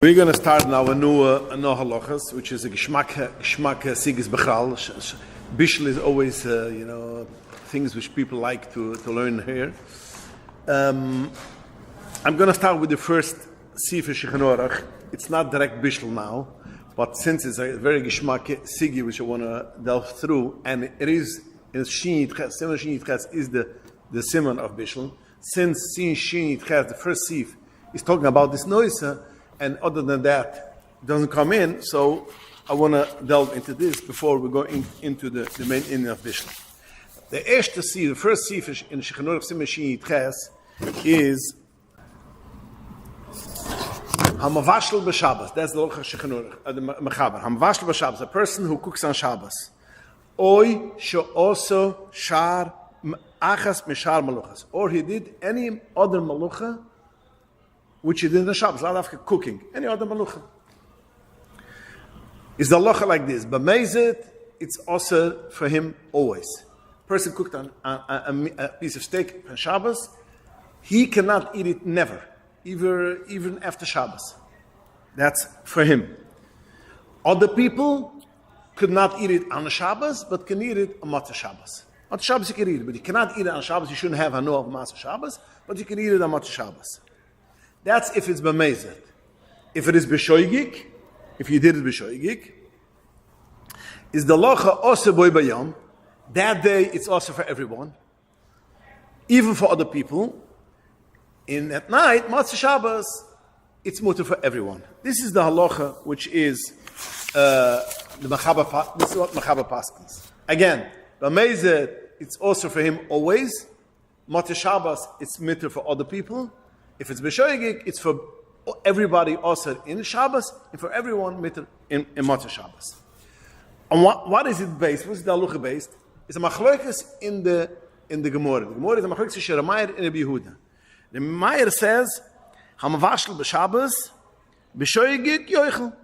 We're going to start now a new halachas, which is a geschmack sigis bechal. Bishul is always, things which people like to learn here. I'm going to start with the first Sefer Shulchan Aruch. It's not direct Bishul now, but since it's a very geschmack sigi which I want to delve through, and it is in Shin Yitches is the simon of Bishul. Since Shin Yitches, the first Sif, is talking about this noise. And other than that, it doesn't come in, so I want to delve into this before we go into the main ending of Bishul. The first Sif in Shulchan Aruch Siman Shin Yitches is Hamavashel b'Shabbos. That's the Locha Shulchan Aruch, the Mechaber. Hamavashel b'Shabbos, a person who cooks on Shabbos. Oy she'oso shar achas mishar maluchas. Or he did any other malucha which he did on Shabbos, not after cooking, any other malucha. Is the halacha like this? B'meizet, it's also for him always. Person cooked on a piece of steak on Shabbos, he cannot eat it never, even after Shabbos. That's for him. Other people could not eat it on the Shabbos, but can eat it on Matzah Shabbos. On Shabbos you can eat it, but you cannot eat it on Shabbos. You shouldn't have a no of Matzah Shabbos, but you can eat it on Matzah Shabbos. That's if it's b'meizet. If it is b'shoigik, if you did it b'shoigik, is the locha also boy bayom. That day it's also for everyone, even for other people. At night, Matzah Shabbos, it's mutter for everyone. This is the halacha, which is the Machaba. This is what Machaba paskins. Again, b'meizet, it's also for him always. Matzah Shabbos, it's mutter for other people. If it's b'shoigik, it's for everybody also in Shabbos, and for everyone in Matzah Shabbos. And what is it based? What is the halacha based? It's a machlokas in the Gemara. The Gemara is a machlokas in Sheramayr and Rabbi Yehuda. The Meir says, "Hamavashel b'Shabbos, b'shoigik yoichel."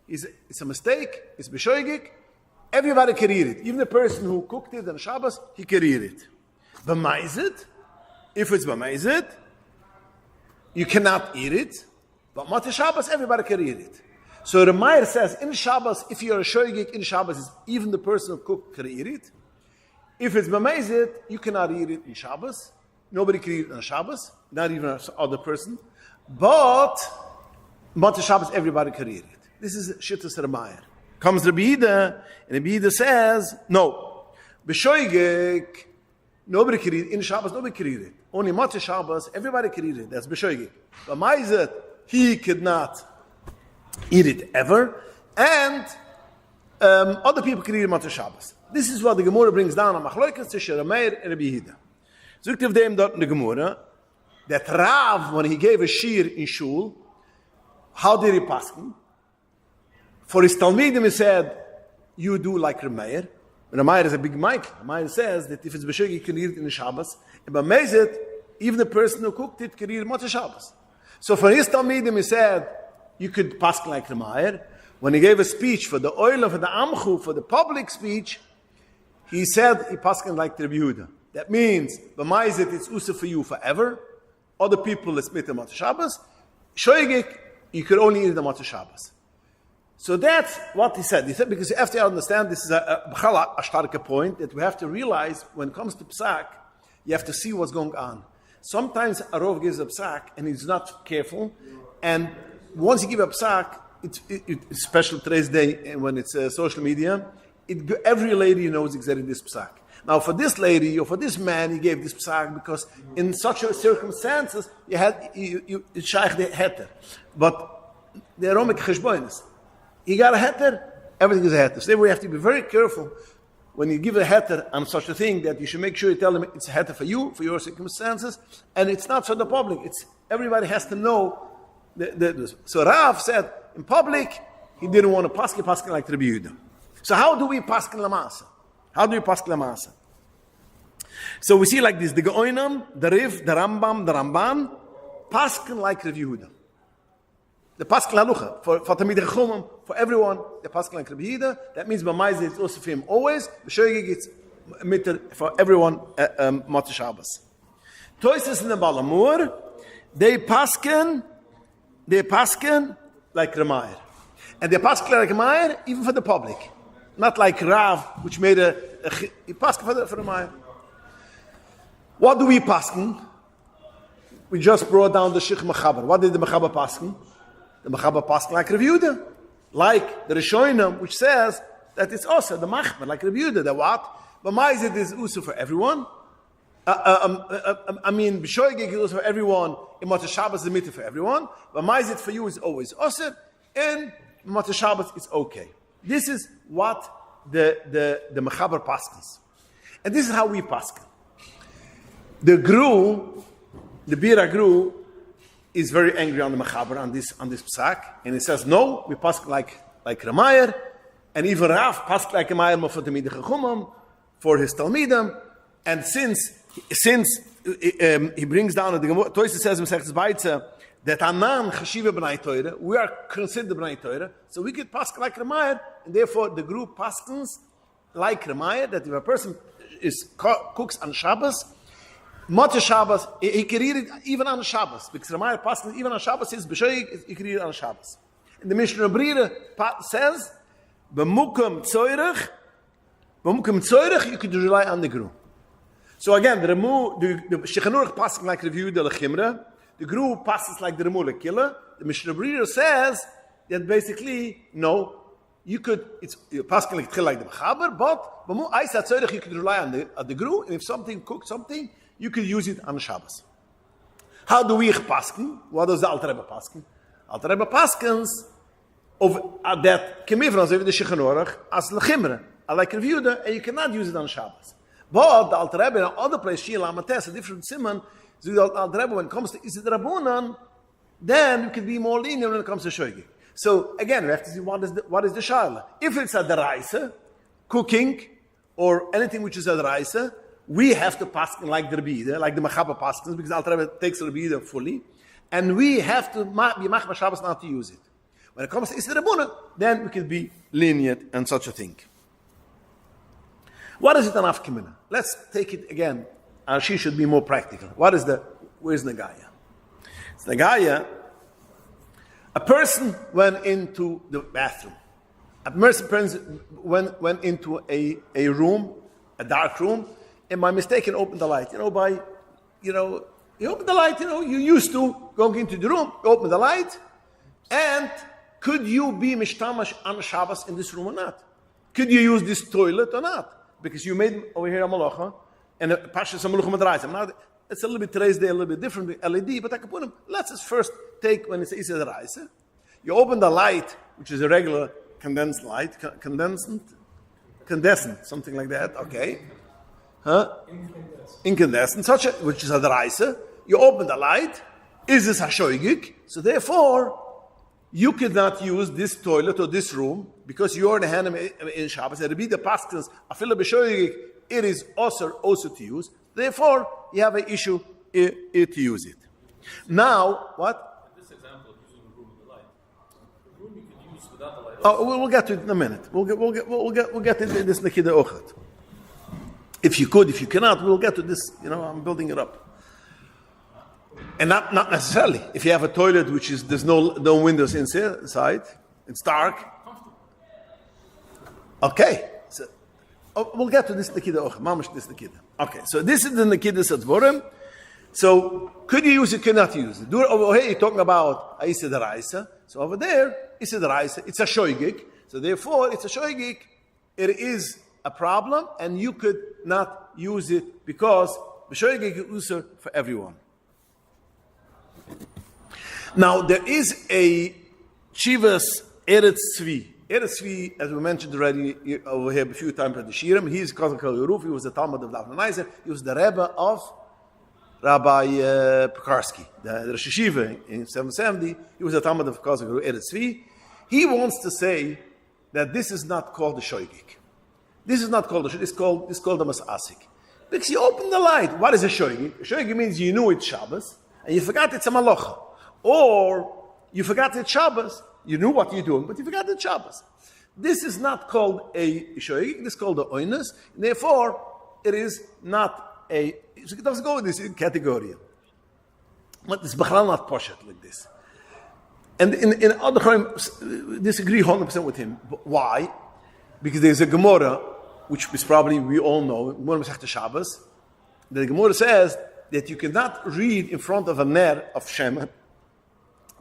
It's a mistake. It's b'shoigik. Everybody can eat it. Even the person who cooked it on Shabbos, he can eat it. B'meizet, if it's b'meizet, you cannot eat it, but Matzah Shabbos, everybody can eat it. So the Meir says, in Shabbos, if you're a shoygik, in Shabbos, even the person who cooked can eat it. If it's b'meizet, you cannot eat it in Shabbos. Nobody can eat it on Shabbos, not even an other person. But Matzah Shabbos, everybody can eat it. This is Shittas Meir. Comes Rabbi Yehuda, and Rabbi Yehuda says, no, b'shoygik, nobody can eat it. In Shabbos, nobody can eat it. Only Matzah Shabbos, everybody can eat it. That's b'shoigik. But Ma'izet, he could not eat it ever. And other people can eat it Matzah Shabbos. This is what the Gemara brings down on Machlokas to Sheramayr and Rabbi Yehuda. Zukt of them dort in the Gemara that Rav, when he gave a shir in shul, how did he paskin? For his Talmidim he said, you do like Rameir. Rameir is a big mic. Rameir says that if it's b'shoigik, you can eat it in the Shabbos. And b'meizet, even the person who cooked it can eat it Matzah Shabbos. So for his Talmidim, he said, you could pass like Rameir. When he gave a speech for the oil for the Amchu, for the public speech, he said he passed like Rabbi Yehuda. That means, b'meizet, it's usa for you forever. Other people, it's mit Matzah Shabbos. Shoigik, you could only eat the Matzah Shabbos. So that's what he said. He said, because you have to understand, this is a starke point, that we have to realize, when it comes to Psak, you have to see what's going on. Sometimes a Rov gives a Psak, and he's not careful, and once you give a Psak, it's special today's day, when it's social media, every lady knows exactly this Psak. Now for this lady, or for this man, he gave this Psak, because in such circumstances, it's shaykh the heter. But the aromic cheshbonis, he got a heter, everything is a heter. So therefore, we have to be very careful when you give a heter on such a thing, that you should make sure you tell them it's a heter for you, for your circumstances, and it's not for the public. It's everybody has to know. So Rav said, in public, he didn't want to paskin like Rabbi Yehuda. So how do we paskin lamasa? How do we paskin lamasa? So we see like this, the Geoinam, the Riv, the Rambam, the Ramban, paskin like Rabbi Yehuda. The paskin halucha for Tamid Chachomim, for everyone, the paskin like Rabbi Yehuda. That means b'maizeh it's also for him always. B'shoigik it's mitter for everyone. Matzah Shabbos. Toises in the Balamur, they paskin like Ramayr. And they pass like Ramayr even for the public. Not like Rav, which made he passed for Ramayr. What do we paskin? We just brought down the Shich Mechaber. What did the Mechaber paskin? The Mechaber paskin like Rav Yehuda. Like the Rishonim, which says that it's also the Machmer, like Rav Yehuda. That what? But Ma'izit is also for everyone. I mean, B'shoigig is also for everyone. In Motzei Shabbos is the mitzvah for everyone. But Ma'izit for you is always also. And Motzei Shabbos is okay. This is what the Mechaber paskins. And this is how we paskin. The Bira Gru, is very angry on the Mechaber, on this psak, and he says, no, we paskin like Ramayr, and even Rav paskin like Ramayr for the Midchachumam, for his Talmidim, and since he brings down the Gemara, Toysa says in Mesechtes Baitza, that Anan Chashiva B'nai Torah, we are considered B'nai Torah, so we could paskin like Ramayr, and therefore the group paskins like Ramayr, that if a person cooks on Shabbos, Motzei Shabbos, he can read it even on Shabbos, because Ramayr paskins even on Shabbos is B'shoig, he can read it on Shabbos. And the Mishnah Brira says, B'mukum tzoyrech, you could rely on the group. So again, the Shechanurach passes like Rav Yehuda Lechimra, the group passes like the Remu Lekila. The Mishnah Brira says that basically, no, you could, it's passing like the Mechaber, but Aisa Tzorech, you could rely on the group, and if something cooks something, you could use it on Shabbos. How do we paskin? What does the Alter Rebbe paskin? Alter Rebbe paskins of that Kemivras over the Shechanurach as Lechimra, like Rav Yehuda, and you cannot use it on Shabbos. But the Alter Rebbe in other place, Shil Amates, a different simon, so the Alter Rebbe, when it comes to Isid Rabbanan, then you can be more lenient when it comes to Shoigi. So again, we have to see what is the Shaila. If it's a deraisa, cooking, or anything which is a deraisa, we have to paskin like the Rebbe, like the Mechaber paskins, because the Alter Rebbe takes the Rebbe fully, and we have to be Machma Shabbos not to use it. When it comes to Isid Rabbanan, then we can be lenient and such a thing. What is it an afkimina? Let's take it again. She should be more practical. Where's Nagaya? It's Nagaya. A person went into the bathroom. A person went into a room, a dark room, and by mistake opened the light. You open the light, you used to going into the room, you open the light, and could you be mishtamash on Shabbos in this room or not? Could you use this toilet or not? Because you made over here a malacha, and a pasha is a malacha madraisa. Now, it's a little bit today's day, a little bit different with LED, but I can put them. Let's just first take when it's Isa Raisa. You open the light, which is a regular condensed light, incandescent, something like that, okay. Incandescent, which is a Raisa. You open the light, is this hashoigik? So therefore, you cannot use this toilet or this room because you are the hand in Shabbos. And the paskins, afila b'shoigik, it is also to use. Therefore, you have an issue to use it. Now, what? This example of using the room with the light. The room you can use without the light. Oh, we'll get to it in a minute. We'll get to this nekida ochet. If you could, if you cannot, we'll get to this. I'm building it up. And not necessarily. If you have a toilet which is there's no windows inside, it's dark. Okay, so we'll get to this nekida ochet. Mamash this nekida. Okay, so this is the nekida sadvorim. So could you use it? Cannot use it. Over here you're talking about Isa Daraisa. So over there, Isa Daraisa. It's a shoigik. So therefore, it's a shoigik. It is a problem, and you could not use it because the shoigik is user for everyone. Now, there is a Chivas Eretz Tzvi. Eretz Tzvi, as we mentioned already over here a few times at the Shiurim, he is Cousin Kal Yeruf, he was the Talmud of Lavnanizer, he was the Rebbe of Rabbi Pekarsky, the Rosh Yeshiva in 770, he was the Talmud of Cousin Eretz Tzvi. He wants to say that this is not called the Shoigik. This is not called the Shoigik, it's called the Masasik. Because you open the light, what is a Shoigik? A Shoigik means you knew it's Shabbos, and you forgot it's a Malacha. Or you forgot it's Shabbos, you knew what you're doing, but you forgot it's Shabbos. This is not called a Shoigik, this is called the Oinus, therefore it is not a, it doesn't go in this category. But it's B'chalal not poshet like this. And in other Chachamim disagree 100% with him. But why? Because there's a Gemara, which is probably we all know, Gemara Masechta Shabbos. The Gemara says that you cannot read in front of a ner of Shemen,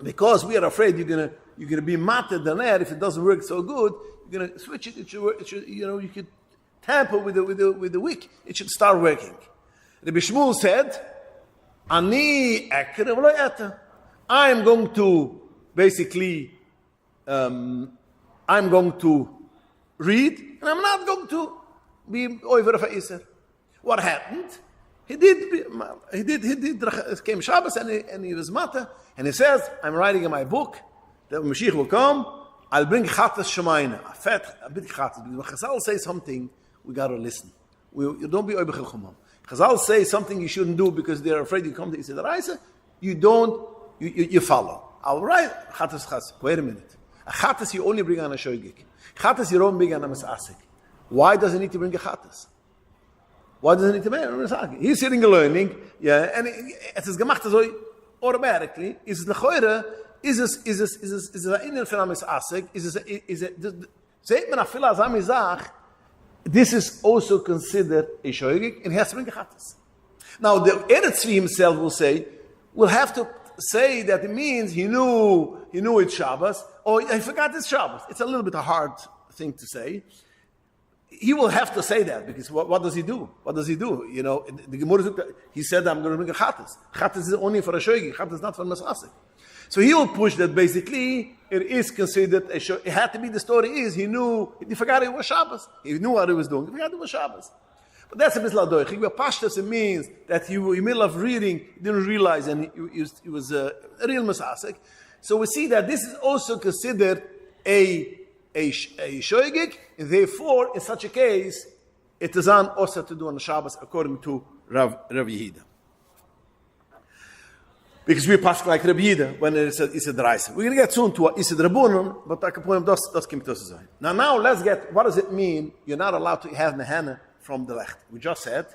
because we are afraid you're gonna be mated the ner if it doesn't work so good. You're gonna switch it. It should you could tamper with the wick. It should start working. Rabbi Shmuel said, "Ani ekre v'lo eta." I am going to basically, I'm going to read, and I'm not going to be over of Iser. What happened? He came Shabbos and he was mata, and he says, I'm writing in my book that when Mashiach will come, I'll bring Chatas Shemayna, a bit Chatas. When Chazal say something, we got to listen. You don't be over Chachumam. Chazal say something you shouldn't do because they're afraid you come to Iser Daraisa, you don't, you follow. I'll write Chatas Chas. Wait a minute. A Chatas you only bring on a Shoygik. Chatas you don't bring on a Masasik. Why does he need to bring a Chatas? Why does he need to bring a Masasik? He's sitting and learning, and it is gemacht so automatically. Is the Choyre, is a Indian from a Masasik, is Zayt men afila zamizach, this is also considered a Shoygik, and he has to bring a Chatas. Now, the Eretz himself will say, we'll have to say that it means he knew it's Shabbos, or he forgot it's Shabbos. It's a little bit a hard thing to say. He will have to say that, because what does he do? What does he do? The Gemara, he said, I'm going to bring a Chatas. Chatas is only for a Shoigi. Chatas is not for a Masasik. So he will push that basically it is considered a Shoigi. It had to be, the story is, he forgot it was Shabbos. He knew what he was doing. He forgot it was Shabbos. But that's a bit ladoich. But pashtas, it means that he, in the middle of reading, didn't realize, and he was a real masasik. So we see that this is also considered a shoygik, and therefore, in such a case, it is on also to do on the Shabbos, according to Rav Yehuda. Because we pass like Rav Yehuda when it is a Daraisa. We're going to get soon to a Issa Drabunim, but I can point das kommt to sein. Now let's get, what does it mean? You're not allowed to have Nehana from the left. We just said,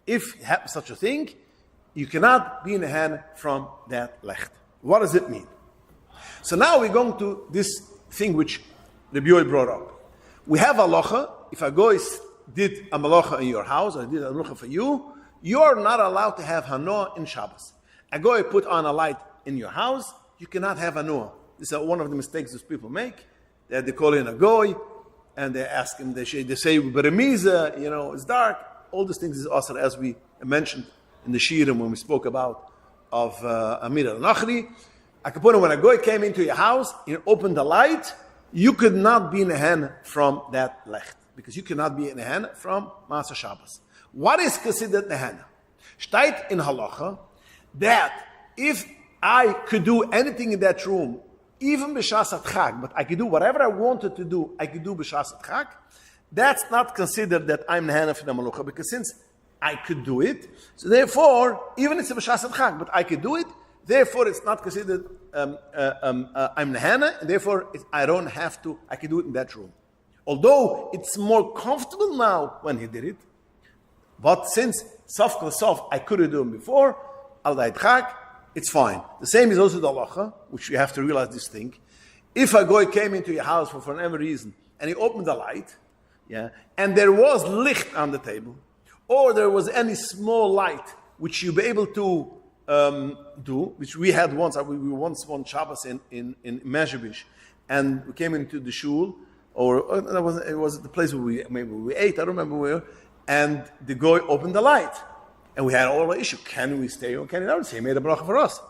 if you have such a thing, you cannot be in a hand from that left. What does it mean? So now we're going to this thing which the Yoel brought up. We have halacha. If a goy did a malacha in your house, or did a malacha for you, you're not allowed to have hanoah in Shabbos. A goy put on a light in your house, you cannot have hanoah. This is one of the mistakes those people make. That they call in a goy, and they ask him, they say, Beremiza, it's dark. All these things is also, as we mentioned in the Shiurim when we spoke about of Amir al-Nachri. Akaponim, when a goy came into your house and opened the light, you could not be in a hand from that lecht, because you cannot be in a hand from Maaseh Shabbos. What is considered nehana? Shtayt in halacha that if I could do anything in that room, even b'shas chag, but I could do whatever I wanted to do, I could do b'shas chag, that's not considered that I'm nehana for the malucha, because since I could do it, so therefore, even it's a b'shas chag, but I could do it, therefore it's not considered I'm nehana, and therefore I don't have to, I can do it in that room. Although it's more comfortable now when he did it, but since sof kol sof, I couldn't do it before, al da'it chag, it's fine. The same is also the halacha, which you have to realize this thing. If a goy came into your house for whatever reason, and he opened the light, and there was licht on the table, or there was any small light which you'll be able to do, which we had once. We once one Shabbos in Mezhebish, and we came into the shul, or it was the place where we ate. I don't remember where, and the goy opened the light. And we had all the issue. Can we stay or can we not stay? He made a bracha for us.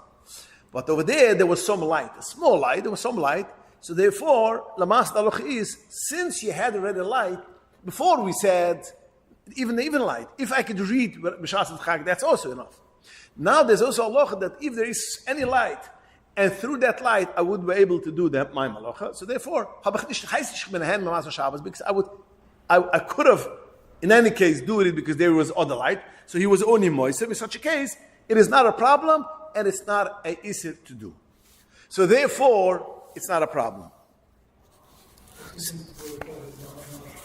But over there was some light. A small light. There was some light. So therefore, Lamas Daloch is, since you had already light, before we said, even the even light, if I could read B'shas Chag, that's also enough. Now there's also a halacha that if there is any light, and through that light, I would be able to do that, my malacha. So therefore, because I could have, in any case, do it because there was other light. So he was only moiser. In such a case, it is not a problem, and it's not a isir to do. So therefore, it's not a problem.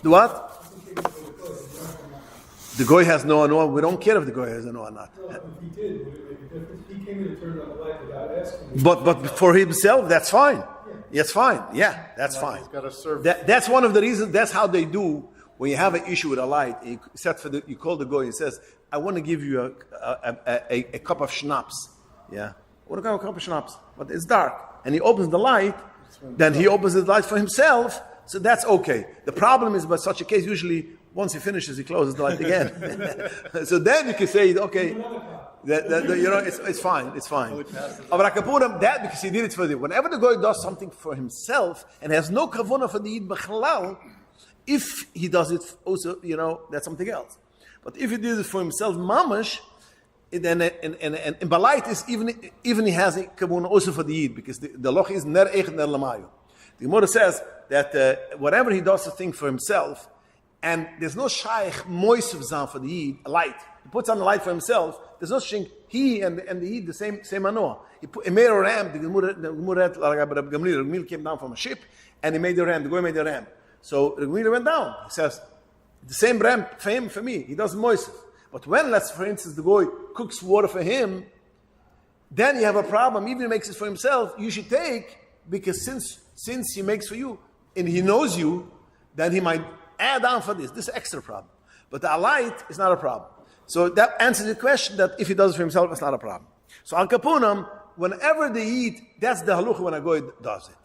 The what? The goy has no anua. We don't care if the goy has anua or not. No, if he did, would it make a difference? He came in and turned on the light without asking. But for himself, that's fine. That's fine. Yeah, that's fine. He's got to serve. That's one of the reasons. That's how they do when you have an issue with a light. You call the goy and says, "I want to give you a cup of schnapps." Yeah, I want to have a cup of schnapps, but it's dark, and he opens the light. Then he opens the light for himself, so that's okay. The problem is, by such a case, usually once he finishes, he closes the light again. So then you can say, okay, it's fine, it's fine. That because he did it for the. Whenever the guy does something for himself and has no kavanah for the Yid b'chalal, if he does it also, that's something else. But if he did it for himself, mamash, then and balait is even he has a kavanah also for the Yid, because the loch is ner ech ner lamayu. The Gemara says that whatever he does a thing for himself, and there's no shaykh moisav zan for the Yid, a light. He puts on the light for himself. There's no shink. He and the Yid the same anoah. He made a ramp. The Gemara came down from a ship, and he made the ramp. The guy made the ramp. So the Gemara went down. He says the same ramp for him, for me. He doesn't moisav. But when, for instance, the guy cooks water for him, then you have a problem. Even if he makes it for himself, you should take, because since he makes for you and he knows you, then he might add on for this extra problem. But the light is not a problem. So that answers the question that if he does it for himself, it's not a problem. So al kapunam, whenever they eat, that's the halucha when a goy does it.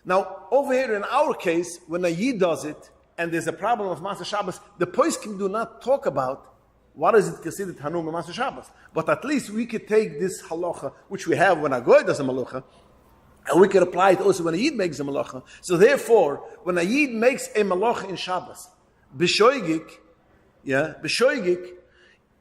Now, over here in our case, when a yid does it, and there's a problem of Master Shabbos, the poskim do not talk about what is it considered hanum and Master Shabbos. But at least we could take this halacha, which we have when a goy does a malacha, and we can apply it also when a Yid makes a malacha. So therefore, when a Yid makes a malacha in Shabbos, b'shoigik,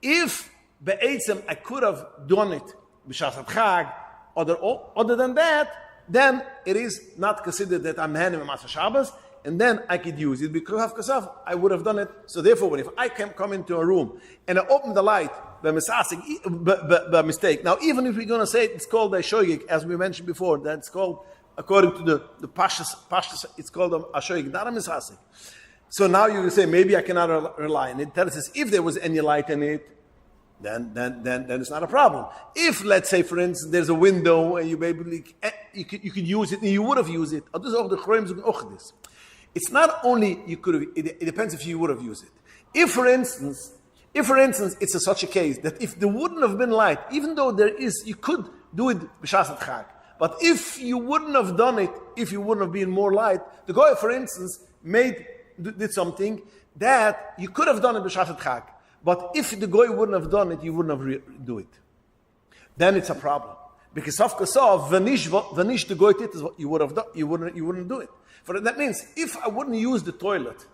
if be'etzem I could have done it b'shasat chag, other than that, then it is not considered that I'm handing a Master Shabbos, and then I could use it because of kasaf, I would have done it. So therefore, if I can come into a room and I open the light by mistake. Now, even if we're going to say it's called a shoyik, as we mentioned before, that's called, according to the pashtas, it's called a shoyik, not a misasik. So now you say, maybe I cannot rely on it. That is, if there was any light in it, then it's not a problem. If, let's say, for instance, there's a window and you could use it, and you would have used it. It's not only you could have, it depends if you would have used it. If, for instance, it's such a case that if there wouldn't have been light, even though you could do it b'shasat chag, but if you wouldn't have done it, if you wouldn't have been more light, the guy, for instance, did something that you could have done it b'shasat chag, but if the guy wouldn't have done it, you wouldn't have do it. Then it's a problem, because of kasov vanish the guy did is what you would have done. You wouldn't do it. For that means if I wouldn't use the toilet.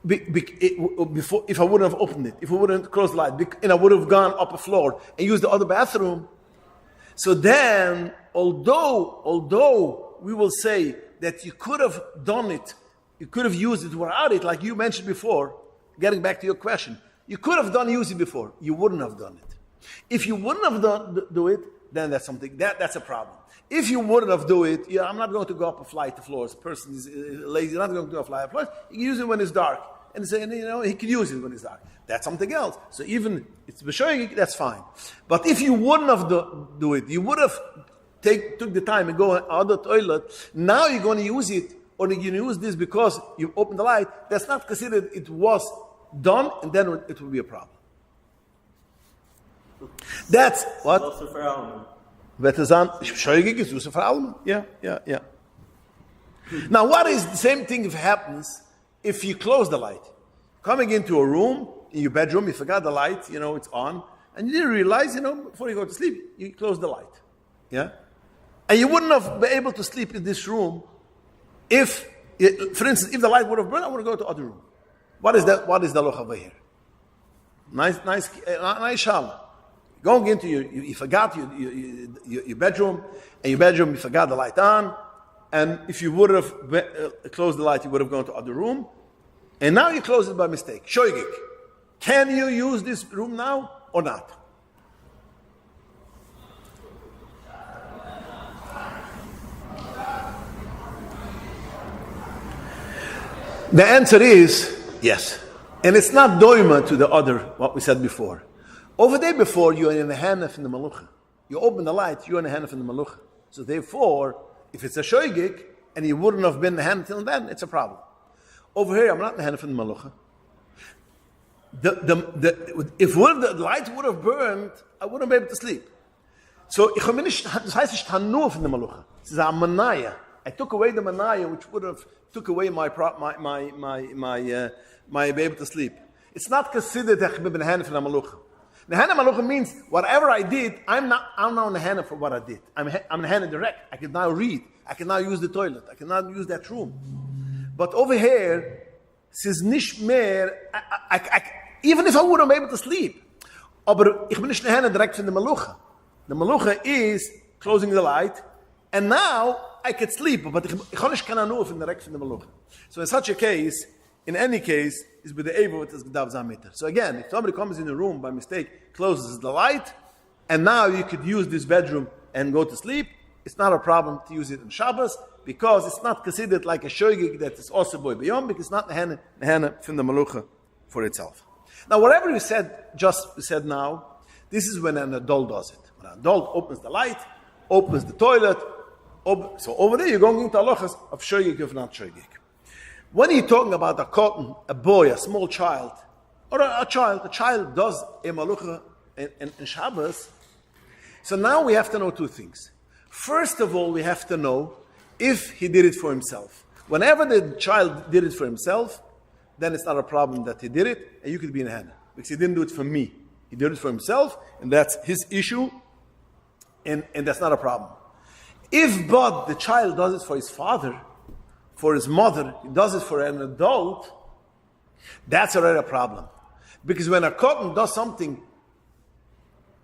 Before, if I wouldn't have opened it, if I wouldn't close the light, and I would have gone up a floor and used the other bathroom, so then, although we will say that you could have done it, you could have used it without it, like you mentioned before, getting back to your question, you could have used it before, you wouldn't have done it. If you wouldn't have do it, then that's something, that's a problem. If you wouldn't have do it, I'm not going to go up a flight of floors. A person is lazy, you're not going to go up a flight of floors. You can use it when it's dark. And say, he can use it when it's dark. That's something else. So even it's b'shoyik, that's fine. But if you wouldn't have do it, you would have took the time and go out the toilet. Now you're going to use it, or you're going to use this because you opened the light. That's not considered it was done, and then it will be a problem. That's what. Yeah. Now, what is the same thing if it happens? If you close the light, coming into a room, in your bedroom, you forgot the light, it's on, and you didn't realize, before you go to sleep, you close the light. Yeah? And you wouldn't have been able to sleep in this room if, for instance, if the light would have burned, I would go to the other room. What is that? What is the loch over here? Nice shalah. Going into you forgot your bedroom, and your bedroom, you forgot the light on, and if you would have closed the light, you would have gone to the other room. And now you close it by mistake. Shoygik. Can you use this room now or not? The answer is yes. And it's not doima to the other, what we said before. Over there before, you're in the hanef in the malucha. You open the light, you're in the hanef in the malucha. So therefore, if it's a shoygik, and you wouldn't have been in the hanef till then, it's a problem. Over here, I'm not in the hanef in the malucha. If the light would have burned, I wouldn't be able to sleep. So, das heißt nicht hanur von der malucha. This is a manaya. I took away the manaya, which would have took away my be able to sleep. It's not considered that I'm in the hanef in the malucha. The hanef malucha means whatever I did, I'm now in the hanef for what I did. I'm in the hanef direct. I can now read. I can now use the toilet. I can now use that room. But over here, says nicht mehr. Even if I wouldn't be able to sleep, aber ich bin nicht in der hanef direct from the malucha. The malucha is closing the light, and now I could sleep, but ich kann nicht nur from direct from the malucha. So in such a case, in any case, is with the eva with the gdav zameter. So again, if somebody comes in the room by mistake, closes the light, and now you could use this bedroom and go to sleep, it's not a problem to use it in Shabbos, because it's not considered like a shoygig that is also boy beyond, because it's not the hana from the malucha for itself. Now, whatever you said now, this is when an adult does it. When an adult opens the light, opens the toilet, so over there you're going into halachas of shoygig of not shoygig. When you're talking about a cotton, a boy, a small child, or a child does a malucha in Shabbos, so now we have to know two things. First of all, we have to know if he did it for himself. Whenever the child did it for himself, then it's not a problem that he did it, and you could be in Hannah. Because he didn't do it for me. He did it for himself, and that's his issue, and that's not a problem. If but the child does it for his father, for his mother, he does it for an adult, that's already a problem. Because when a cotton does something,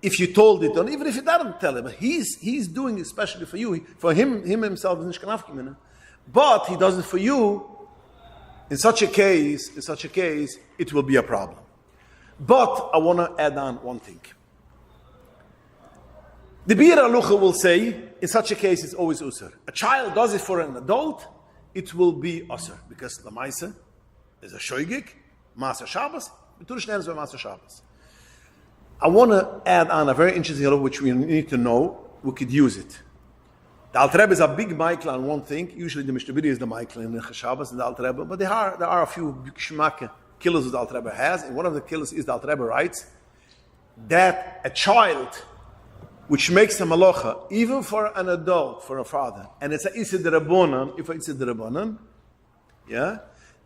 if you told it, or even if you didn't tell him, he's doing it especially for you. For him himself is nicht kanafkim, but he does it for you. In such a case, it will be a problem. But I want to add on one thing. The Bir Alucha will say, in such a case, it's always usr. A child does it for an adult, it will be usr, because the Maisa is a shoygig, Maser Shabbos, Maser Shabbos. I want to add on a very interesting law which we need to know. We could use it. The Alter Rebbe is a big Michael on one thing. Usually the Mishnah is the Michael in the Shabbos and the Alter Rebbe, but there are a few Shmake killers that the Alter Rebbe has, and one of the killers is the Alter Rebbe writes that a child which makes a malacha, even for an adult, for a father, and it's a Isid Rabbanan, if it's a Rabbanan,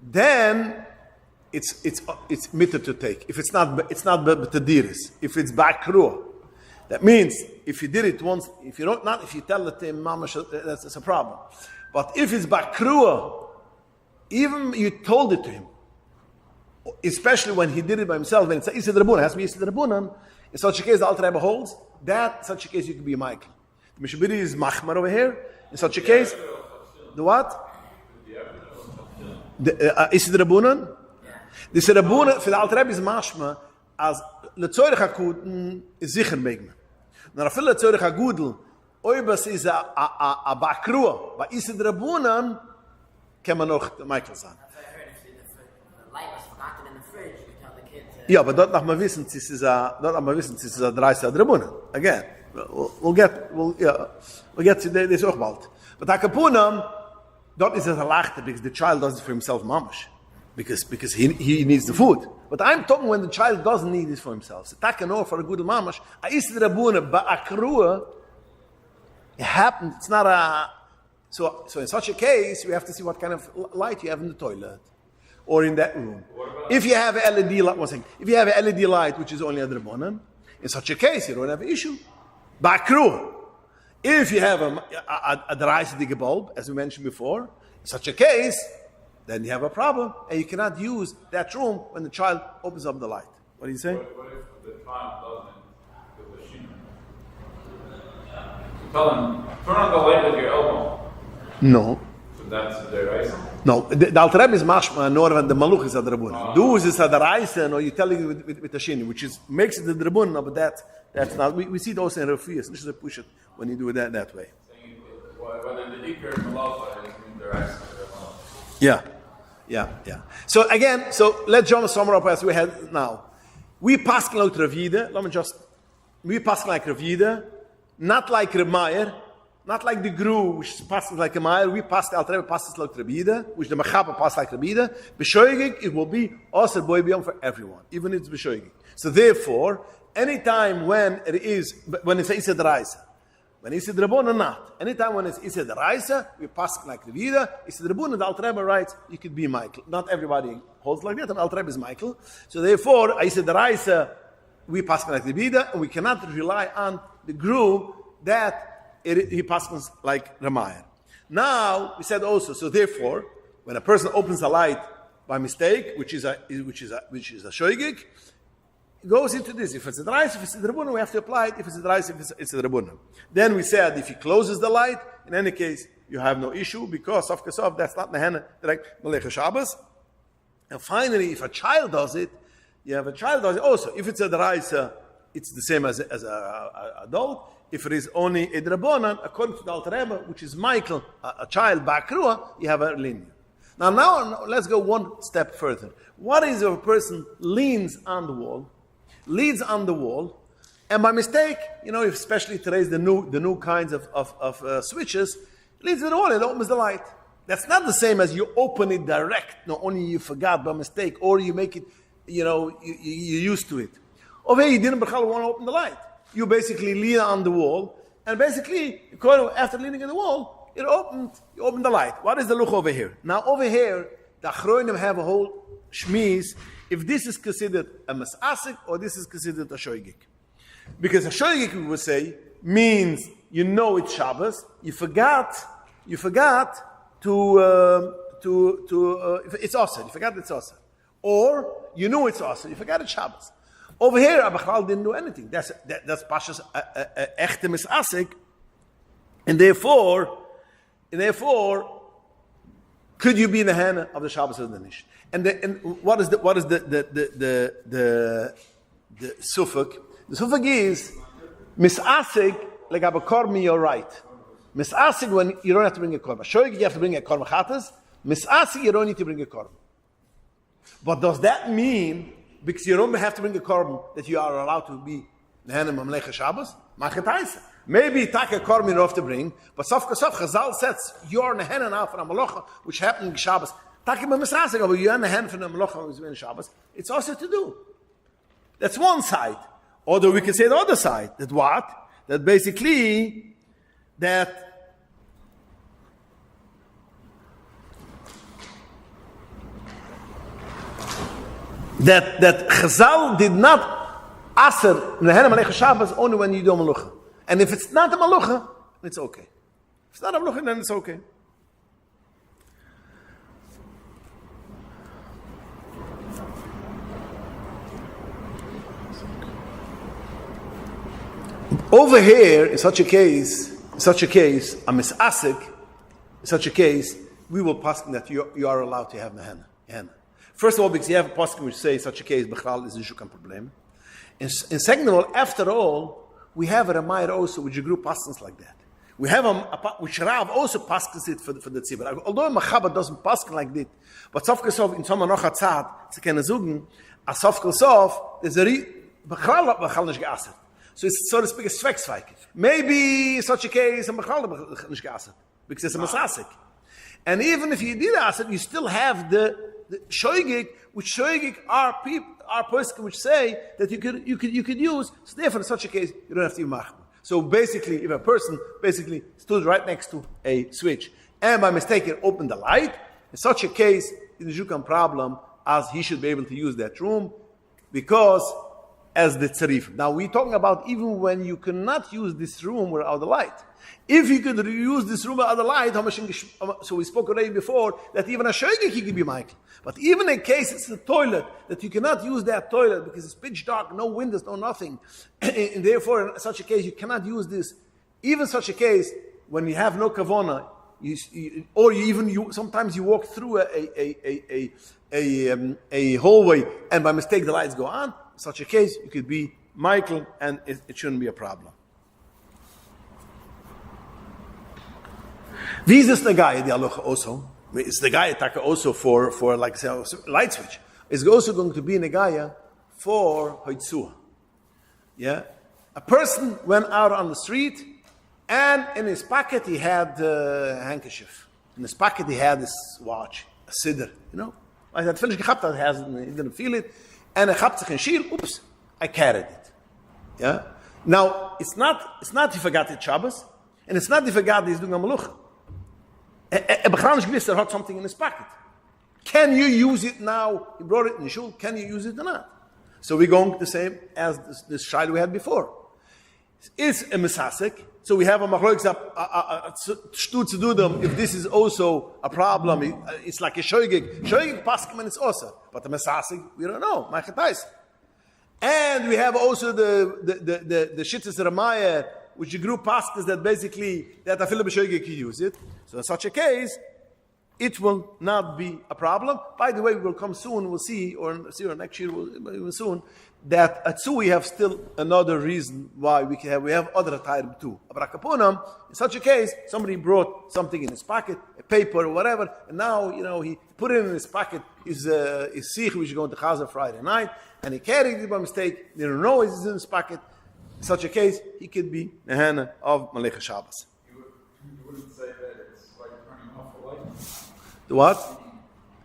then it's mitter to take. If it's not betadiris. If it's bakruah, that means if you did it once, if you tell it to him, that's a problem. But if it's bakruah, even you told it to him, especially when he did it by himself, when it's Isid Rabbanan, it has to be Isid Rabbanan. In such a case, the Alter Rebbe holds that in such a case you can be a Michael. The Mishabiri is machmar over here. In such a case, the what? The Isid Rabbanan. The Rabbanan for the Alter Rebbe is mashma as letzorich hakuden is sicher megmen. Now, if letzorich hagudel oibas is a bakrua, but Isid Rabbanan can man noch Michael sein. The light was forgotten in the fridge. You tell the kids. Yeah, but dort nach mal wissen, es ist a 30 Rabbanan. Again, we'll get to this auch bald. But Akapunam, dort is it a lachte because the child does it for himself, mamash. Because he needs the food. But I'm talking when the child doesn't need it for himself. So takano for a good mamash, a Isid Rabbanan ba'akrua, it happened, it's not a... So in such a case, we have to see what kind of light you have in the toilet or in that room. If you have an LED light, if you have an LED light which is only a Rabbanan, in such a case you don't have an issue. Ba'akrua. If you have a dreißige bulb, as we mentioned before, in such a case, then you have a problem, and you cannot use that room when the child opens up the light. What do you say? What if the child doesn't with the sheen? Tell him, turn on the light with your elbow. No. So that's the right? No. The Alter Rebbe is mashma, nor when the maluch is a drabunan. Do is a daraisen, or you tell it with the sheen, which makes it the drabunan, but that's not. We see those in refiyas. This is a push it when you do it that way. Whether the ikar and malacha is in the right. Yeah. Yeah. So again, let's summarize as we had now. We pass like Rav Yida. We pass like Rav Yida, not like Reb Meir, not like the Gru, which passes like a Meir. We pass the Alter Rebbe passes like Rav Yida, which the Mechaba passes like Rav Yida. B'shoigig, it will be also boy beyond for everyone, even if it's b'shoigig. So therefore, anytime when it's Isa D'Raisa, when it's Isa D'Rabon or not, anytime when it's Isa D'Raisa, we pass like Rav Yida. Isa D'Rabon, the Alter Rebbe writes, you could be Michael. Not everybody holds like that, and Alter Rebbe is Michael. So therefore, Isa D'Raisa, we pass like Rav Yida, and we cannot rely on the Gru that he passes like Ramayah. Now, we said also, so therefore, when a person opens a light by mistake, which is a shoygig, it goes into this. If it's a D'Raisa, if it's a D'Rabuna, we have to apply it. If it's a D'Raisa, it's a D'Rabuna. Then we said, if he closes the light, in any case, you have no issue, because of Kesov, that's not Nehena, direct Malech Shabbos. And finally, if a child does it, you have a child does it also. If it's a D'Raisa, it's the same as an adult. If it is only a D'Rabonan, according to the Alter Rebbe, which is Michael, a child, Ba'akrua, you have a linear. Now let's go one step further. What is if a person leans on the wall, and by mistake, especially today's the new kinds of switches, leads to the wall and opens the light. That's not the same as you open it direct. No, only you forgot by mistake, or you make it, you're used to it. Over here, you didn't want to open the light. You basically lean on the wall, and basically, after leaning on the wall, you open the light. What is the look over here? Now, over here, the Achronim have a whole shmiz, if this is considered a masasik, or this is considered a shoygik. Because a shoygik, we would say, means it's Shabbos, you forgot to it's Osir, you forgot it's Osir. Or, you knew it's Osir, you forgot it's Shabbos. Over here, Abachal didn't do anything. That's Pashas echte misasik, and therefore, could you be in the hand of the Shabbos or the Nish? And what is the sufuk? The sufuk is misasik like abakormi. You're right. Misasik when you don't have to bring a korban. Shoyig you have to bring a korban chatas. Misasik you don't need to bring a korban. But does that mean, because you don't have to bring a korban, that you are allowed to be nehenim mamlecha Shabbos? Machetaisa. Maybe take a korban you don't have to bring, but sof Chazal says you're nehenim now for a malacha, which happened in Shabbos. Take him a misasik, but you're nehenim for a malacha which is in Shabbos. It's also to do. That's one side. Although we can say the other side. That what? That basically that Chazal did not aser nehenim alecha Shabbos only when you do a malucha. And if it's not a malucha, it's okay. If it's not a malucha, then it's okay. Over here, in such a case, a misasik, in such a case, we will paskin that you are allowed to have nehenna. First of all, because you have a paskin which says such a case, b'chlal is a shukam problem. And second of all, after all, we have a Ramayr also which grew paskins like that. We have which Rav also paskins it for the tzibur. Although Machaba doesn't paskin like that, but Sof Kesov in some Anocha Tzad, it's a zugen, a Sof Kesov, there's a b'chlal nish ge'asert. So it's, so to speak, a sveksveik. Maybe such a case, because it's a masasik. And even if you did ask it, you still have the shoygig, which shoygig are person which say that you could use. So therefore, in such a case, you don't have to be machmir. So basically, if a person stood right next to a switch and by mistake opened the light, in such a case, it is a problem as he should be able to use that room because as the tzarif. Now we're talking about even when you cannot use this room without the light. If you could use this room without the light, so we spoke already before that even a shoygik he could be Michael. But even in case it's the toilet, that you cannot use that toilet because it's pitch dark, no windows, no nothing, and therefore in such a case you cannot use this. Even such a case when you have no kavona, sometimes you walk through a hallway and by mistake the lights go on. In such a case, you could be Michael, and it shouldn't be a problem. Wie ist es der Guy, die Halacha also? It's the Gaya taka also for like say, light switch. It's also going to be in the Gaya for Hoitzua. Yeah? A person went out on the street and in his pocket he had a handkerchief. In his pocket he had this watch, a siddur, I had finished gehabt, he didn't feel it. And I gehabt sich in Schiel, oops, I carried it. Yeah? Now, it's not he forgot it Shabbos, and it's not he forgot he's doing a malucha. He had something in his pocket. Can you use it now? He brought it in the shul. Can you use it or not? So we're going the same as this shayla we had before. It's a mesasek. So we have a machlokes stutz to do them. If this is also a problem, it's like a shoygig. Shoygig paskim and it's also. But the mesasek, we don't know. And we have also the shittas Ramaya, which the group passes that basically that a philip shoygig can use it. So in such a case, it will not be a problem. By the way, we will come soon. We'll see, or next year, we'll soon, that at Tzu we have still another reason why we have other attire too. In such a case, somebody brought something in his pocket, a paper or whatever, and now he put it in his pocket. His sikh, which is going to Chaza Friday night, and he carried it by mistake. They don't know it's in his pocket. In such a case, he could be nehana of Malech Shabbos. You wouldn't say that it's like turning off the light? The what?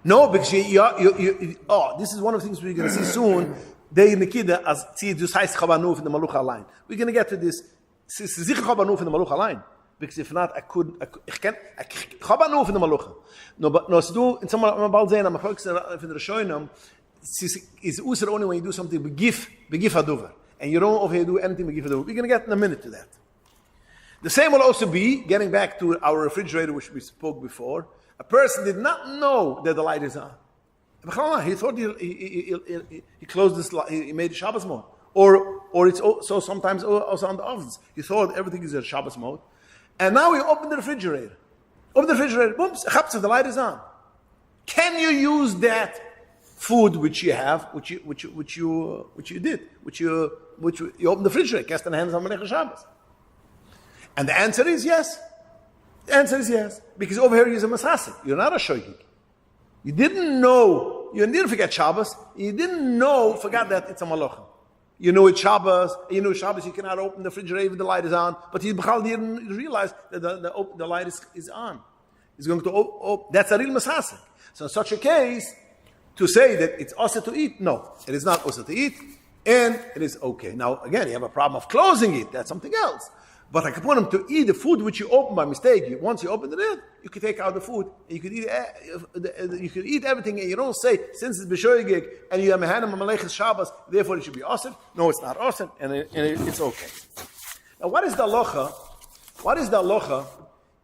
No, because this is one of the things we're going to see soon. They in the kidda as see this heißt Chabanuf in the Malucha line. We're going to get to this. Sicher Chabanuf in the Malucha line. Because if not, I can Chabanuf in the Malucha. No, but no, so in some about saying I'm a folks in the Rishonim is user only when you do something begif aduver, and you don't over here do anything begif aduver. We're going to get in a minute to that. The same will also be getting back to our refrigerator, which we spoke before. A person did not know that the light is on. He thought he closed this light, he made Shabbos mode. Or it's so sometimes also on the ovens. He thought everything is in Shabbos mode. And now he opened the refrigerator. Boom, the light is on. Can you use that food which you have, which you opened the refrigerator, cast in the hands of Melech Shabbos? And the answer is yes. The answer is yes. Because over here you're a masasik. You're not a shoygig. You didn't know, you didn't forget Shabbos, you forgot that it's a malacha. You know it's Shabbos, you cannot open the refrigerator even the light is on, but he didn't realize that the light is on. He's going to that's a real masasik. So in such a case, to say that it's also to eat, no, it is not also to eat, and it is okay. Now again, you have a problem of closing it, that's something else. But I can put him to eat the food which you open by mistake. Once you open it, you can take out the food. And you can eat everything, and you don't say, since it's B'shoigig, and you have Mehanim Malechus Shabbos, therefore it should be awesome. No, it's not awesome, and it's okay. Now, what is the halacha? What is the halacha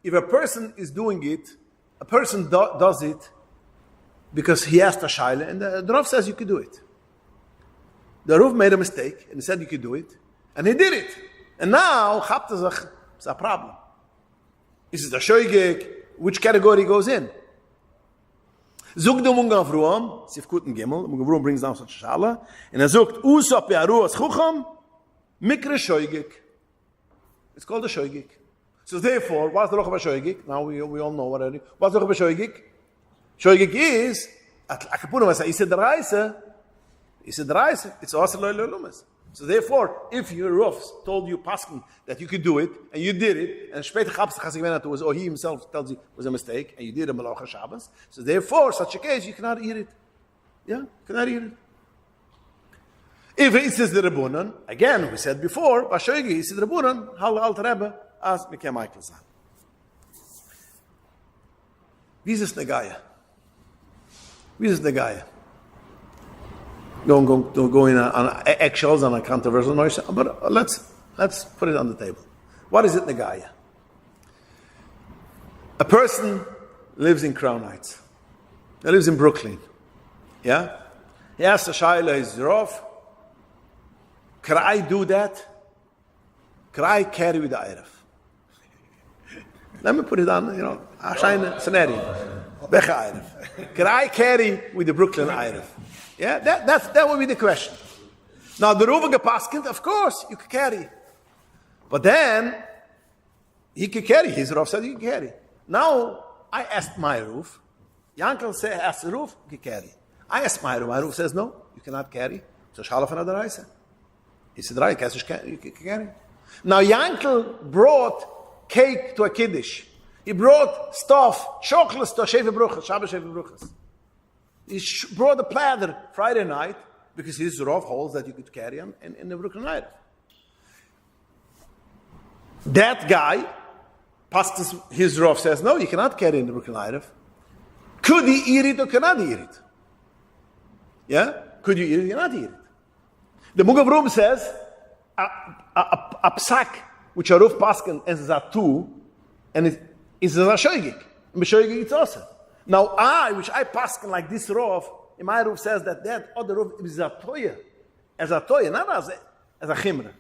if a person is doing it, a person does it because he asked a shaila, and the Rav says you could do it. The Rav made a mistake, and he said you could do it, and he did it. And now, it's a problem. Is it a shoygig? Which category goes in? Zug de Munga Avruam, Sifkut Gimel, Munga Avruam brings down such a shala, and he zogt, Usop Yaruas Chucham, Mikre shoygig. It's called a shoygig. So therefore, what's the loch of a shoygig? Now we all know already. What's the loch of a shoygig? Shoygig is, Akapunim, I said the Reise, it's also loy lumas. So therefore, if your Rav told you Paskin that you could do it, and you did it, and später Chabs Chasik was, or he himself tells you it was a mistake, and you did a Malacha Shabbos, so therefore, such a case, you cannot eat it. Yeah, you cannot eat it. If it says the Rebunan, again, we said before, Bashoigi, he said the Rebunan, Hal Al Rebbe, as Mikhail Michael Zahn. Wie ist es Negaya? Don't go in on eggshells on a controversial noise, but let's put it on the table. What is it, Negaya? A person lives in Crown Heights. He lives in Brooklyn. Yeah? He asks the Shaila, his Rav, can I do that? Can I carry with the Erev? Let me put it on, a scenario. Can I carry with the Brooklyn Erev? Yeah, that would be the question. Now, the Ruvaga Paskind, of course, you could carry. But then, he could carry. His Rav said he could carry. Now, I asked my Rav, Yankel says, ask the roof, you can carry. I ask my roof says, no, you cannot carry. So Shalaf and Adaraisa. He said, right, you can carry. Now Yankel brought cake to a Kiddush. He brought stuff, chocolates to a Sheva Bruchas, Shabbos Sheva Bruchas. He brought a platter Friday night, because his Rav holds that you could carry him in the Brooklyn Night. That guy, his Rav says, no, you cannot carry in the Brooklyn Night. Could he eat it or cannot he eat it? Yeah? Could you eat it or cannot eat it? The Mugav Rum says, a psak, which a Rav Paskin is a two, and it is a shoygik. And shoygik it's also. Now which I paskin like this Rav, in my Rav says that other Rav is a toya, not as a chimra.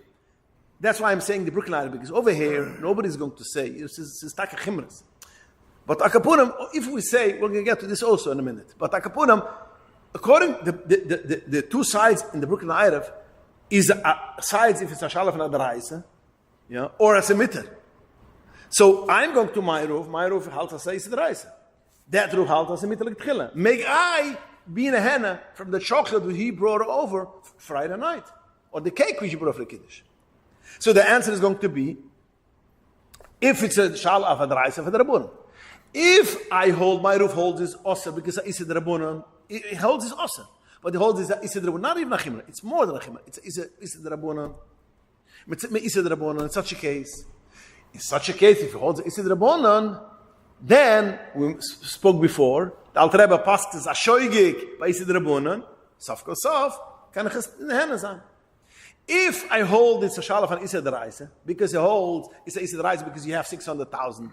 That's why I'm saying the Brooklyn Night, because over here, nobody's going to say, it's tak a chimras. But Akapunim, if we say, we're going to get to this also in a minute, but Akapunim, according to the two sides in the Brooklyn Night, is sides if it's a Shalaf and a Daraisa, yeah, or a Semitter. So I'm going to my roof halta says the Daraisa. That roof halta Semitter like Tchila. Make I be in a henna from the chocolate that he brought over Friday night, or the cake which he brought for the Kiddush. So the answer is going to be, if it's a Shalaf and a Daraisa for the Rabbanon. If I hold, my roof holds his Osa, because it's a Rabbanon, it holds his Osa. But it holds his Rabbanon, not even a Chimra. It's more than a Chimra. It's a Rabbanon. It's a Rabbanon in such a case. In such a case, if he holds Issa Rabbanon, then, we spoke before, the Alter Rebbe passes a shoygik by Issa Rabbanon, Sof Kol Sof, kann ich es in the Hände sein. If I hold it's a Shalaf and Issa Daraisa, because he holds Issa Daraisa because you have 600,000,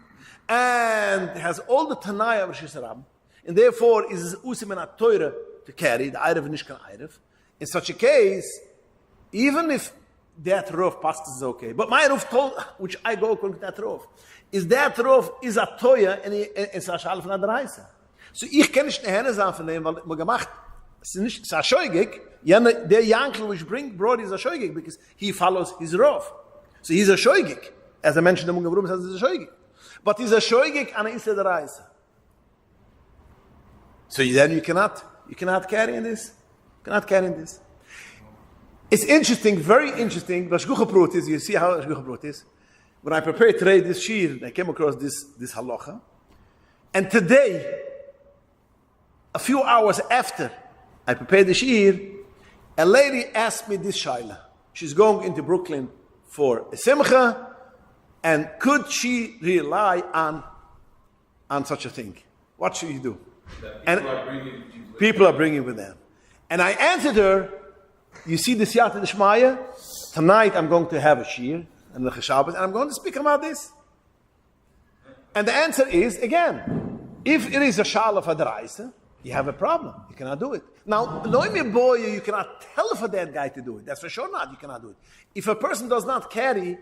and has all the Tanaya of Rosh Hashanah, and therefore is Usim and Atoira to carry, the Erev Nishkan Erev. In such a case, even if that roof passes is okay, but my roof told, which I go according to that roof, is that roof is a Toya and it's a Shalaf and Daraisa. So ich kann nicht eine Hände sagen von dem, weil man gemacht, es ist a Shoygik, der Yankel which brought is a Shoygik, because he follows his roof. So he's a Shoygik. As I mentioned, the Mungabrum says he's a Shoygik. But he's a Shoygik and he's a Daraisa. So then you cannot carry in this. You cannot carry in this. It's interesting, very interesting. You see how Shgucha is. When I prepared today this shir, I came across this halacha. And today, a few hours after I prepared the shir, a lady asked me this shaila. She's going into Brooklyn for a simcha, and could she rely on such a thing? What should you do? People are bringing with them. And I answered her, you see the Siyata D'Shmaya? Tonight I'm going to have a shir and the Shabbos, and I'm going to speak about this. And the answer is, again, if it is a Shalaf Adaraisa, you have a problem. You cannot do it. Now, Loimi boy, you cannot tell for that guy to do it. That's for sure not. You cannot do it. If a person does not carry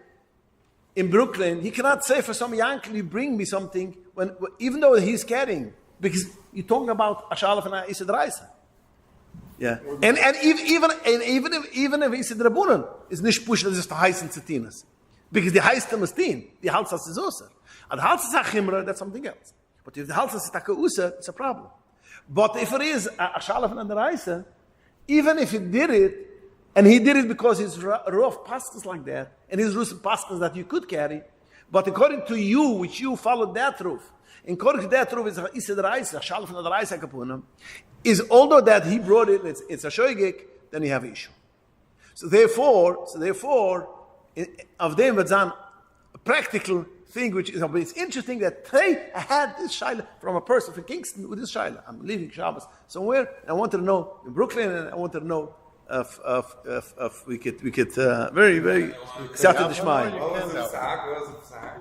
in Brooklyn, he cannot say for some Yankee, you bring me something, even though he's carrying, because you're talking about a Shalaf and a Issa Daraisa. Yeah, and even if Issa Drabunan is nicht push, das ist der heißen Zetinas, because the heißt is tin, the halsas is user, and halsas achimra, that's something else. But if the halsas is takausa, it's a problem. But if it is a Shalaf and a Daraisa, even if he did it, and he did it because his rough pastas like that, and his roof pastas that you could carry, but according to you, which you followed that roof, according to that roof is Issa Daraisa, Shalaf and a Daraisa kapunim, is although that he brought it, it's a shoygik, then you have an issue. So therefore, of them it's a practical thing, which is, it's interesting that I had this shaila from a person from Kingston with this shaila. I'm leaving Shabbos somewhere, and I wanted to know in Brooklyn, and I wanted to know if we could very Siyata D'Shmaya.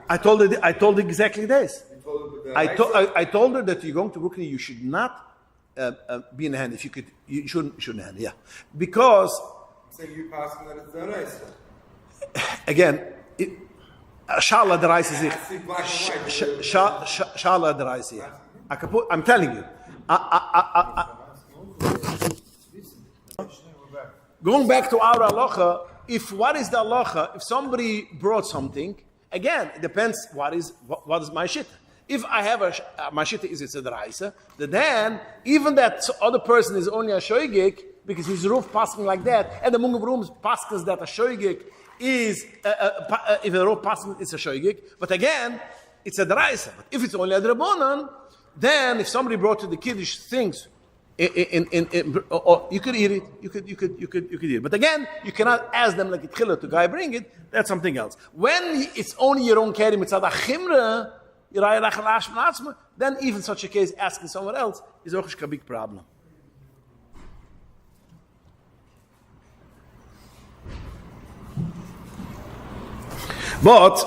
I told her exactly this. I told her that you're going to Brooklyn, you should not be in the hand. If you could, you shouldn't hand. Yeah, because so you pass that it's the rice. Again, Shala the rice is Shala the rice. Yeah, I'm telling you. Going back to our halacha, what is the halacha? If somebody brought something, again, it depends what is my shit. if I have a mashita is it's a deraisa, then even that other person is only a shoygik because his roof passing like that, and the Mung of Rooms passes that a shoygik is if the roof passing it's a shoygik, but again it's a deraisa. But if it's only a drabonan, then if somebody brought to the kiddush things, or you could eat it. You could eat it. But again, you cannot ask them like a tchila to guy bring it. That's something else. When it's only your own carry mitzad achimra, then even such a case, asking someone else is auch a big problem. But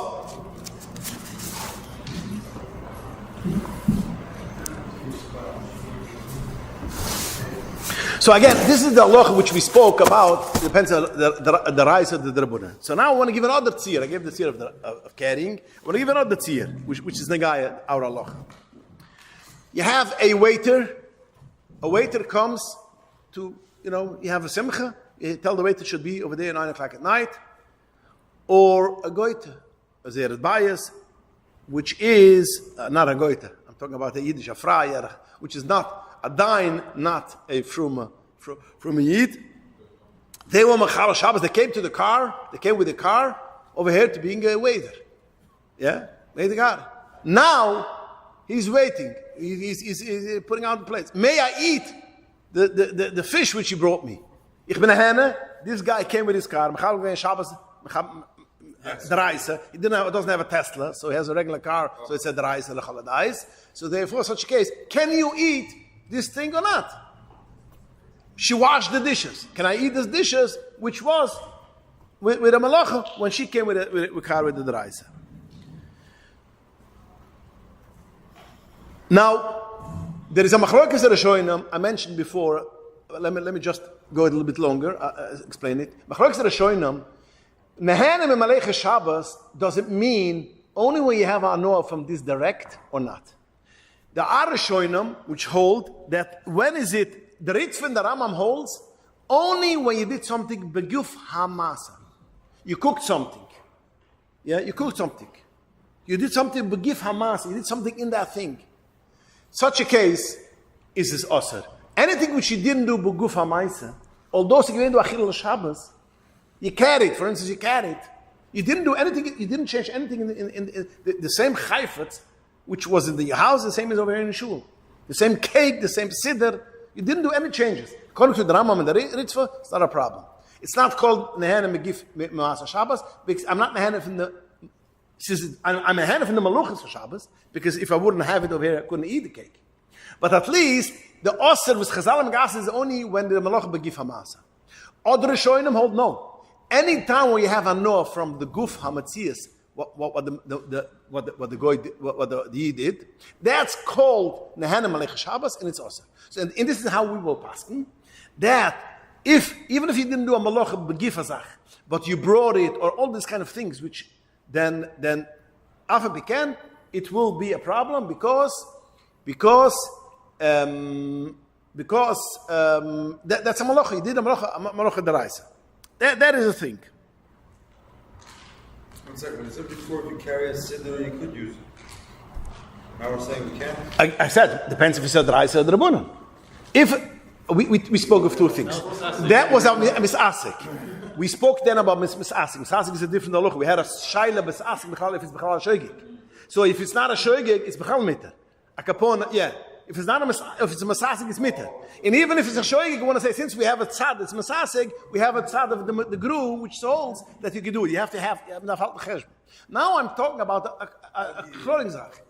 so again, this is the halacha which we spoke about. It depends on the rise of the drabunan. So now I want to give another tzir. I gave the tzir of carrying. I want to give another tzir, which is negaya our halacha. You have a waiter. A waiter comes to, you have a simcha. You tell the waiter it should be over there at 9 o'clock at night. Or a goiter, a zeret bias, which is not a goiter. I'm talking about a Yiddish, a frayer, which is not a dine, not a from a yid. They were machal Shabbos. They came to the car. They came with the car over here to being a waiter. Yeah, made the car. Now he's waiting. He's putting out the plates. May I eat the fish which he brought me? Ich bin a henne. This guy came with his car. Machal Shabbos. He doesn't have a Tesla, so he has a regular car. So it's a deraisa lechaladais. So therefore, such a case, can you eat this thing or not? She washed the dishes. Can I eat these dishes, which was with a malacha when she came with the car with the deraisa? Now, there is a machlokes Rishonim I mentioned before. Let me just go a little bit longer. Explain it. Machlokes Rishonim. Nehanim and Malech Shabbos doesn't mean only when you have a anoah from this direct or not. The Arishonim, which hold that when is it, the Ritz and the Rambam holds, only when you did something beguf hamasa. You cooked something. Yeah, you cooked something. You did something beguf hamasa. You did something in that thing. Such a case is this osir. Anything which you didn't do beguf hamasa, although you didn't do achil Shabbos, you carried, for instance, you didn't do anything, you didn't change anything in the same chayfetz, which was in the house, the same as over here in the shul. The same cake, the same siddur, you didn't do any changes. According to the Rambam and the Ritva, it's not a problem. It's not called Nehanim Megif Ma'asa Shabbos, because I'm not Nehanim from the, I'm Nehanim from the Maluchas for Shabbos, because if I wouldn't have it over here, I couldn't eat the cake. But at least, the Osir with Chazalim Gas is only when the Maluch Begif HaMasa. Other Rishonim hold no. Any time where you have a noah from the guf hamatzias, what the Yid did, that's called nehanim malech Shabbos, and it's awesome. So, and this is how we will paskin that even if you didn't do a malacha begifazach, but you brought it or all these kind of things, which then after began, it will be a problem because that's a malacha. You did a malacha deraisa. That is the thing. One second, when you said before, if you carry a siddur, you could use it. Now we're saying we can't? I said, depends if you said Raisa or Drabunan. If, we spoke of two things. That was our misasik. We spoke then about misasik. Misasik is a different halacha. We had a shaila misasik, if it's b'chal a shoygig. So if it's not a shoygig, it's b'chal mitter. A kapon, yeah. If it's not if it's a masasig, it's mitter. And even if it's a shoygig, you want to say, since we have a tzad, it's masasig, we have a tzad of the gru, which holds that you can do it. You have enough help the cheshbon. Now I'm talking about a clothing zach.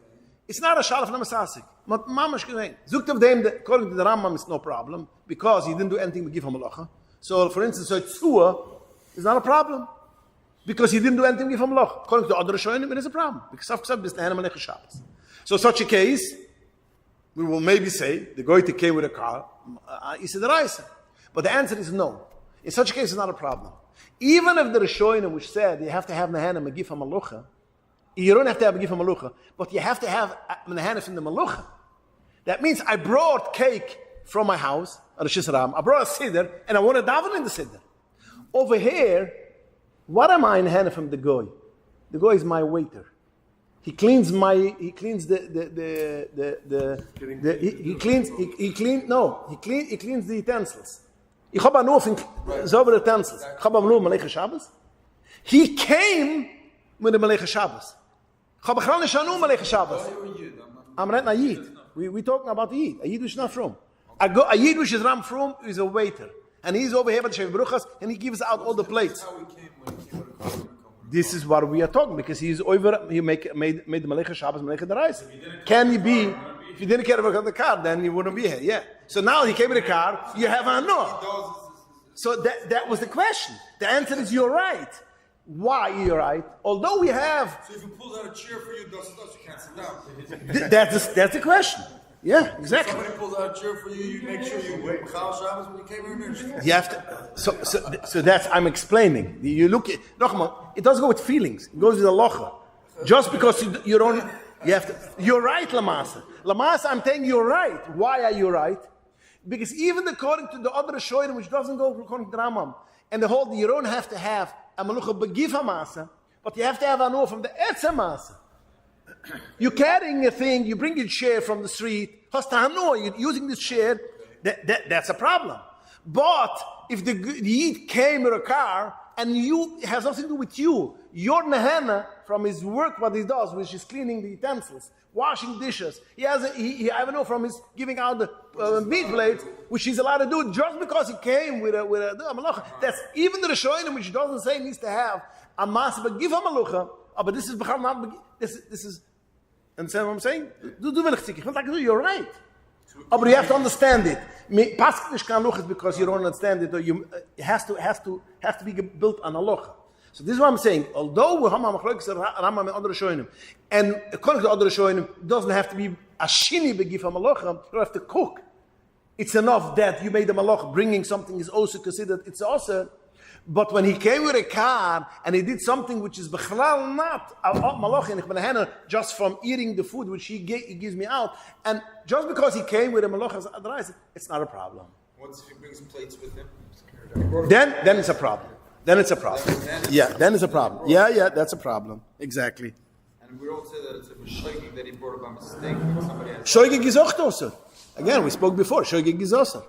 It's not a shalaf na masasig. Mamash gewein. Zukt of them, according to the Rambam, it's no problem, because he didn't do anything to give him malacha. So, for instance, so tzua is not a problem, because he didn't do anything to give him malacha. According to the other Rishonim, it is a problem, because Safksab is the Hanam Alech Shabbos. So, such a case, we will maybe say, the goiter came with a car, he said the Raisa. But the answer is no. In such a case, it's not a problem. Even if the Rishonim, which said you have to have Nehana Megif HaMalucha, you don't have to have Megif HaMalucha, but you have to have Nehana from the Malucha. That means I brought cake from my house, I brought a siddur, and I want to daven in the siddur. Over here, what am I Nehana from the goy? The goy is my waiter. he cleans the utensils. Ich habe nur von saubere Utensils. Ich habe nur Malach Shabbos. He came with the Malach Shabbos. Ich habe gar nicht nur Malach Shabbos. I'm not a Yid. We're talking about the Yid. A Yid which is not from. A Yid which is not from is a waiter. And he's over here with the Shev Bruchas and he gives out all the plates. This is what we are talking, because he made the Malach Shabbos, Malach Daraisa. Can he be, if he didn't care about the car, then he wouldn't be here, yeah. So now he came with the car, you have a no. So that was the question. The answer is you're right. Why you're right? Although we have... So if he pulls out a chair for you, you can't sit down. That's the question. Yeah, exactly. Somebody pulls out a chair for you, you make sure you wait Chal Shabbos when you came here. You have to, so that's, I'm explaining. You look at, it doesn't go with feelings. It goes with the locha. Just because you don't, you have to, you're right, Lamasa. Lamasa, I'm telling you, you're right. Why are you right? Because even according to the other Shoyrim, which doesn't go according to the Rambam, and the whole, you don't have to have a Malucha Begiv HaMasa, but you have to have a no from the Etz HaMasa. You're carrying a thing, you bring your chair from the street, you're using this chair, that's a problem. But if the Yid came with a car, and it has nothing to do with you, your Nehena, from his work, what he does, which is cleaning the utensils, washing dishes, I don't know, from his giving out the meat plates, which he's allowed to do just because he came with a malacha. That's even the Rishonim, which doesn't say he needs to have a master, but give him a malacha. But this is this is. Understand what I'm saying? You're right. But you have to understand it. Because you don't understand it, or it has to be built on halacha. So this is what I'm saying. Although we have Rambam and other Rishonim, and according to other Rishonim, it doesn't have to be a shini begif halacha. You don't have to cook. It's enough that you made the malach. Bringing something is also considered it's also. But when he came with a car and he did something which is bechlal not malach just from eating the food which he gives me out, and just because he came with a malach as adrais, it's not a problem. What if he brings plates with him? Then it's a problem. Then it's a problem. Then it's a problem. Yeah, that's a problem. Exactly. And we all say that it's a shoygig that he brought by mistake. Somebody else. Shoygig is auch also. Again, we spoke before. Shoygig is also.